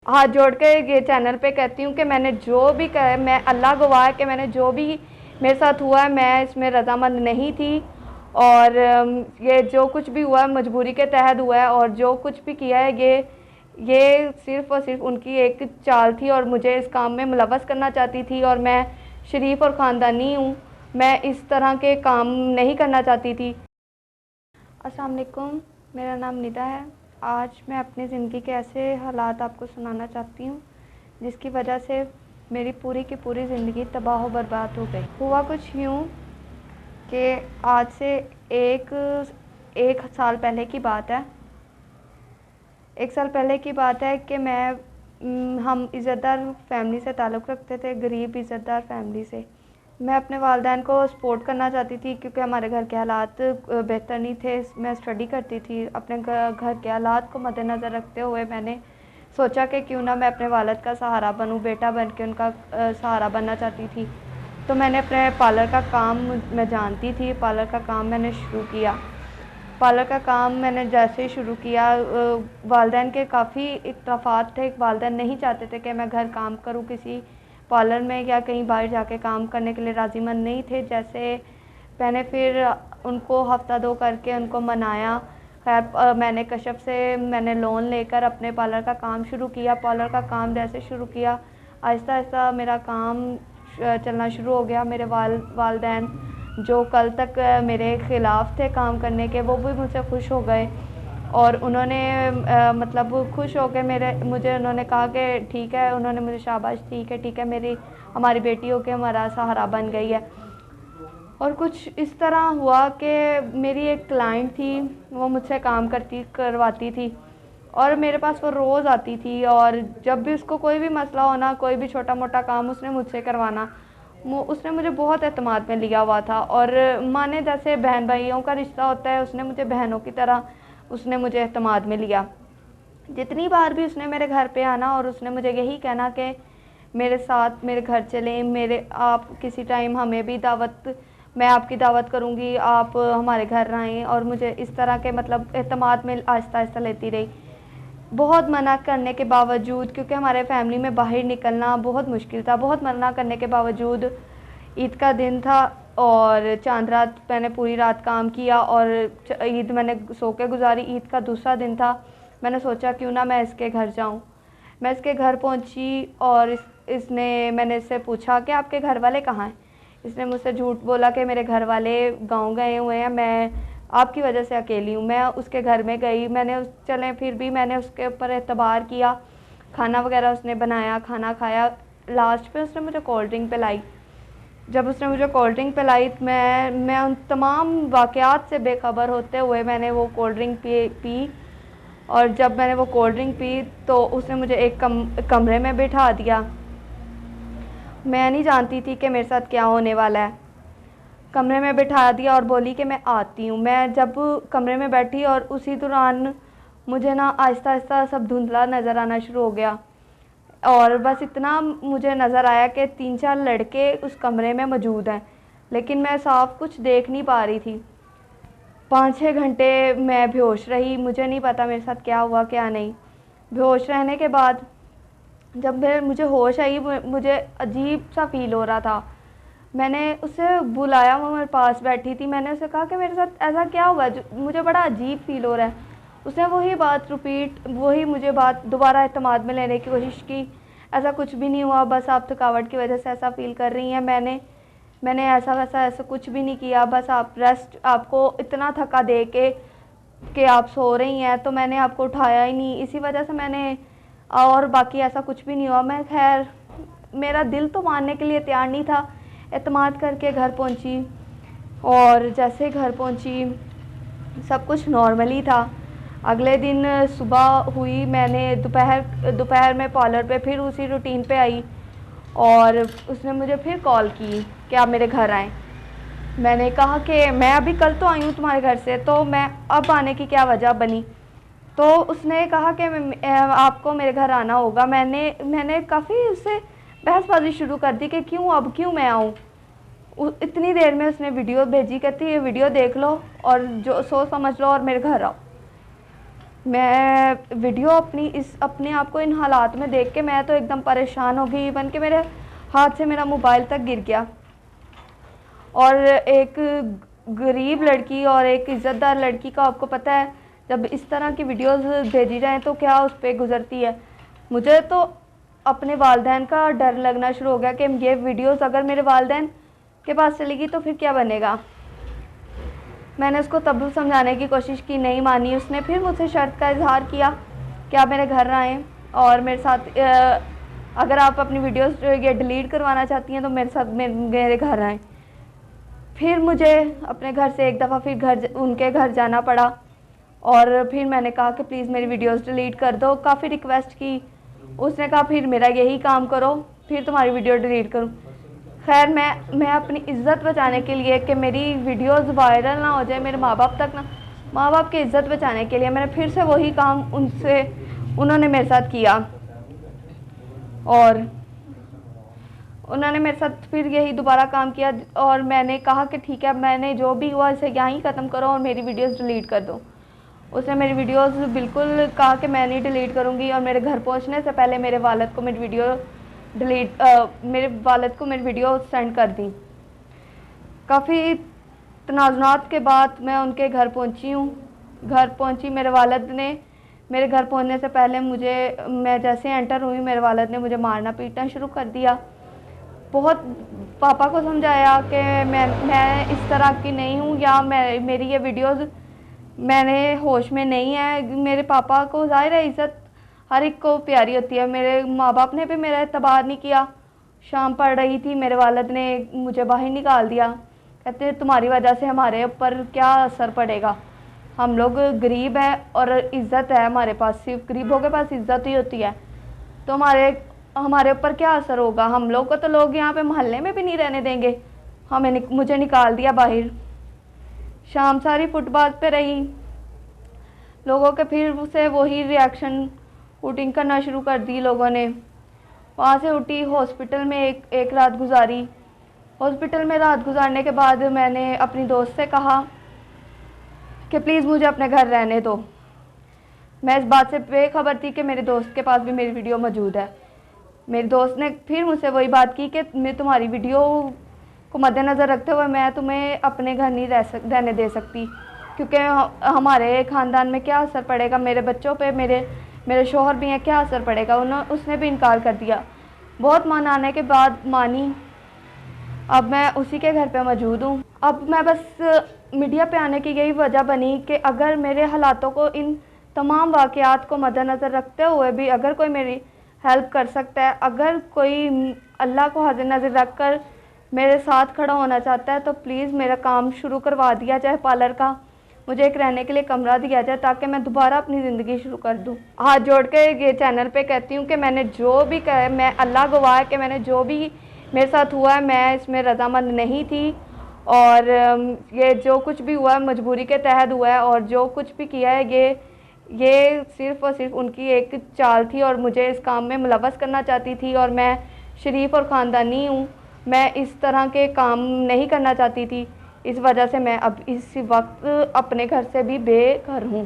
हाथ जोड़ के ये चैनल पे कहती हूँ कि मैंने जो भी मैं अल्लाह गवाह है कि मैंने जो भी मेरे साथ हुआ है मैं इसमें रज़ामंद नहीं थी। और ये जो कुछ भी हुआ है मजबूरी के तहत हुआ है, और जो कुछ भी किया है ये सिर्फ़ और सिर्फ उनकी एक चाल थी और मुझे इस काम में मुलव्वस करना चाहती थी। और मैं शरीफ और ख़ानदानी हूँ, मैं इस तरह के काम नहीं करना चाहती थी। अस्सलाम वालेकुम, मेरा नाम निदा है। आज मैं अपनी ज़िंदगी के ऐसे हालात आपको सुनाना चाहती हूँ जिसकी वजह से मेरी पूरी की पूरी ज़िंदगी तबाह व बर्बाद हो गई। हुआ कुछ यूँ कि आज से एक एक साल पहले की बात है। एक साल पहले की बात है कि हम इज़्ज़तदार फैमिली से ताल्लुक़ रखते थे, गरीब इज़्ज़तदार फैमिली से। मैं अपने वालिदैन को सपोर्ट करना चाहती थी क्योंकि हमारे घर के हालात बेहतर नहीं थे। मैं स्टडी करती थी। अपने घर के हालात को मद्देनज़र रखते हुए मैंने सोचा कि क्यों ना मैं अपने वालिद का सहारा बनूं, बेटा बन के उनका सहारा बनना चाहती थी। तो मैंने अपने पार्लर का काम, मैं जानती थी, पार्लर का काम मैंने शुरू किया। पार्लर का काम मैंने जैसे ही शुरू किया, वालिदैन के काफ़ी इख्तलाफ़ात थे। वालिदैन नहीं चाहते थे कि मैं घर काम करूं किसी पार्लर में या कहीं बाहर जाके काम करने के लिए राज़ीमंद नहीं थे। जैसे मैंने फिर उनको हफ़्ता 2 करके उनको मनाया। खैर मैंने कशफ से मैंने लोन लेकर अपने पार्लर का काम शुरू किया। पार्लर का काम जैसे शुरू किया, आहिस्ता आहिस्ता मेरा काम चलना शुरू हो गया। मेरे वालिदैन जो कल तक मेरे ख़िलाफ़ थे काम करने के, वो भी मुझसे खुश हो गए और उन्होंने मतलब खुश हो के मुझे उन्होंने कहा कि ठीक है, उन्होंने मुझे शाबाश, ठीक है हमारी बेटी हो के हमारा सहारा बन गई है। और कुछ इस तरह हुआ कि मेरी एक क्लाइंट थी, वो मुझसे काम करवाती थी और मेरे पास वो रोज़ आती थी। और जब भी उसको कोई भी मसला होना, कोई भी छोटा मोटा काम उसने मुझसे करवाना, उसने मुझे बहुत एतमाद में लिया हुआ था। और माने जैसे बहन भाइयों का रिश्ता होता है, उसने मुझे बहनों की तरह उसने मुझे एतमाद में लिया। जितनी बार भी उसने मेरे घर पे आना और उसने मुझे यही कहना कि मेरे साथ मेरे घर चलें, आप किसी टाइम हमें भी मैं आपकी दावत करूँगी, आप हमारे घर आएँ। और मुझे इस तरह के मतलब एतमाद में आहिस्ता आहिस्ता लेती रही। बहुत मना करने के बावजूद, क्योंकि हमारे फैमिली में बाहर निकलना बहुत मुश्किल था, बहुत मना करने के बावजूद ईद का दिन था और चांद रात मैंने पूरी रात काम किया और ईद मैंने सो के गुजारी। ईद का दूसरा दिन था, मैंने सोचा क्यों ना मैं इसके घर जाऊं। मैं इसके घर पहुंची और मैंने इससे पूछा कि आपके घर वाले कहाँ हैं। इसने मुझसे झूठ बोला कि मेरे घर वाले गाँव गए हुए हैं, मैं आपकी वजह से अकेली हूँ। मैं उसके घर में गई, फिर भी मैंने उसके ऊपर एतबार किया। खाना वगैरह उसने बनाया, खाना खाया। लास्ट पे उसने मुझे कोल्ड ड्रिंक पिलाई। जब उसने मुझे कोल्ड ड्रिंक पिलाई, मैं उन तमाम वाक़यात से बेखबर होते हुए मैंने वो कोल्ड ड्रिंक पी। और जब मैंने वो कोल्ड ड्रिंक पी तो उसने मुझे एक कमरे में बिठा दिया। मैं नहीं जानती थी कि मेरे साथ क्या होने वाला है। कमरे में बिठा दिया और बोली कि मैं आती हूँ। मैं जब कमरे में बैठी और उसी दौरान मुझे ना आहिस्ता आहिस्ता सब धुंधला नज़र आना शुरू हो गया। और बस इतना मुझे नज़र आया कि 3-4 लड़के उस कमरे में मौजूद हैं, लेकिन मैं साफ कुछ देख नहीं पा रही थी। 5-6 घंटे मैं बेहोश रही, मुझे नहीं पता मेरे साथ क्या हुआ क्या नहीं। बेहोश रहने के बाद जब मुझे होश आई, मुझे अजीब सा फ़ील हो रहा था। मैंने उसे बुलाया, वो मेरे पास बैठी थी। मैंने उसे कहा कि मेरे साथ ऐसा क्या हुआ जो मुझे बड़ा अजीब फ़ील हो रहा है। उसने वही मुझे बात दोबारा एतमाद में लेने की कोशिश की। ऐसा कुछ भी नहीं हुआ, बस आप थकावट की वजह से ऐसा फ़ील कर रही हैं। मैंने ऐसा कुछ भी नहीं किया, बस आपको इतना थका दे के कि आप सो रही हैं तो मैंने आपको उठाया ही नहीं, इसी वजह से मैंने, और बाकी ऐसा कुछ भी नहीं हुआ। मैं खैर, मेरा दिल तो मानने के लिए तैयार नहीं था। एतमाद करके घर पहुंची और जैसे घर पहुंची सब कुछ नॉर्मली था। अगले दिन सुबह हुई, मैंने दोपहर में पार्लर पे फिर उसी रूटीन पे आई और उसने मुझे फिर कॉल की कि आप मेरे घर आएँ। मैंने कहा कि मैं अभी कल तो आई हूँ तुम्हारे घर से, तो मैं अब आने की क्या वजह बनी। तो उसने कहा कि आपको मेरे घर आना होगा। मैंने काफ़ी उससे बहसबाजी शुरू कर दी कि क्यों मैं आऊँ। इतनी देर में उसने वीडियो भेजी, कहती ये वीडियो देख लो और जो सोच समझ लो और मेरे घर आओ। मैं वीडियो अपने आप को इन हालात में देख के मैं तो एकदम परेशान हो गई, इवन कि मेरे हाथ से मेरा मोबाइल तक गिर गया। और एक गरीब लड़की और एक इज़्ज़तदार लड़की का आपको पता है, जब इस तरह की वीडियोस भेजी जाएँ तो क्या उस पर गुज़रती है। मुझे तो अपने वालिदैन का डर लगना शुरू हो गया कि ये वीडियोस अगर मेरे वालिदैन के पास चलेगी तो फिर क्या बनेगा। मैंने उसको तब समझाने की कोशिश की, नहीं मानी उसने। फिर मुझसे शर्त का इजहार किया कि आप मेरे घर आएँ और मेरे साथ अगर आप अपनी वीडियोस ये डिलीट करवाना चाहती हैं तो मेरे साथ मेरे घर आएँ। फिर मुझे अपने घर से एक दफ़ा फिर उनके घर जाना पड़ा और फिर मैंने कहा कि प्लीज़ मेरी वीडियोस डिलीट कर दो। काफ़ी रिक्वेस्ट की, उसने कहा फिर मेरा यही काम करो, फिर तुम्हारी वीडियो डिलीट करूँ। खैर मैं अपनी इज़्ज़त बचाने के लिए कि मेरी वीडियोस वायरल ना हो जाए, मेरे माँ बाप तक ना, माँ बाप की इज़्ज़त बचाने के लिए मैंने फिर से वही काम उन्होंने मेरे साथ किया और उन्होंने मेरे साथ फिर यही दोबारा काम किया। और मैंने कहा कि ठीक है, मैंने जो भी हुआ इसे यहीं ख़त्म करो और मेरी वीडियोस डिलीट कर दो। उसने मेरी वीडियोस बिल्कुल कहा कि मैं नहीं डिलीट करूँगी और मेरे घर पहुँचने से पहले मेरे वालिद को मेरी वीडियो सेंड कर दी। काफ़ी तनाज़ुनात के बाद मैं उनके घर पहुँची। मेरे वालिद ने मेरे घर पहुँचने से पहले मैं जैसे एंटर हुई, मेरे वालिद ने मुझे मारना पीटना शुरू कर दिया। बहुत पापा को समझाया कि मैं इस तरह की नहीं हूँ या मेरी ये वीडियोस मैंने होश में नहीं है। मेरे पापा को ज़ाहिर है इज़्ज़त हर एक को प्यारी होती है। मेरे माँ बाप ने भी मेरा एतबार नहीं किया। शाम पड़ रही थी, मेरे वालिद ने मुझे बाहर निकाल दिया। कहते तुम्हारी वजह से हमारे ऊपर क्या असर पड़ेगा, हम लोग गरीब हैं और इज़्ज़त है हमारे पास, सिर्फ गरीबों के पास इज़्ज़त ही होती है, तो हमारे ऊपर क्या असर होगा। हम लोग को तो लोग यहाँ पे मोहल्ले में भी नहीं रहने देंगे। मुझे निकाल दिया बाहर। शाम सारी फुटपाथ पे रही। लोगों के फिर से वही रिएक्शन शूटिंग करना शुरू कर दी लोगों ने। वहाँ से उठी, हॉस्पिटल में एक रात गुजारी। हॉस्पिटल में रात गुजारने के बाद मैंने अपनी दोस्त से कहा कि प्लीज़ मुझे अपने घर रहने दो। मैं इस बात से बेखबर थी कि मेरे दोस्त के पास भी मेरी वीडियो मौजूद है। मेरी दोस्त ने फिर मुझसे वही बात की कि मैं तुम्हारी वीडियो को मद्देनज़र रखते हुए मैं तुम्हें अपने घर नहीं रहने दे सकती, क्योंकि हमारे ख़ानदान में क्या असर पड़ेगा, मेरे बच्चों पे, मेरे शोहर भी हैं, क्या असर पड़ेगा। उसने भी इनकार कर दिया। बहुत मनाने के बाद मानी। अब मैं उसी के घर पे मौजूद हूँ। अब मैं बस मीडिया पे आने की यही वजह बनी कि अगर मेरे हालातों को, इन तमाम वाक़यात को मद्देनज़र रखते हुए भी अगर कोई मेरी हेल्प कर सकता है, अगर कोई अल्लाह को हाज़िर नाज़िर रख कर मेरे साथ खड़ा होना चाहता है, तो प्लीज़ मेरा काम शुरू करवा दिया जाए पार्लर का। मुझे एक रहने के लिए कमरा दिया जाए ताकि मैं दोबारा अपनी ज़िंदगी शुरू कर दूँ। हाथ जोड़ के ये चैनल पे कहती हूँ कि मैं अल्लाह गवाह है कि मैंने जो भी मेरे साथ हुआ है, मैं इसमें रज़ामंद नहीं थी और ये जो कुछ भी हुआ है मजबूरी के तहत हुआ है और जो कुछ भी किया है ये सिर्फ़ और सिर्फ उनकी एक चाल थी और मुझे इस काम में मुलव्वस करना चाहती थी। और मैं शरीफ और ख़ानदानी हूँ, मैं इस तरह के काम नहीं करना चाहती थी। इस वजह से मैं अब इस वक्त अपने घर से भी बेघर हूँ।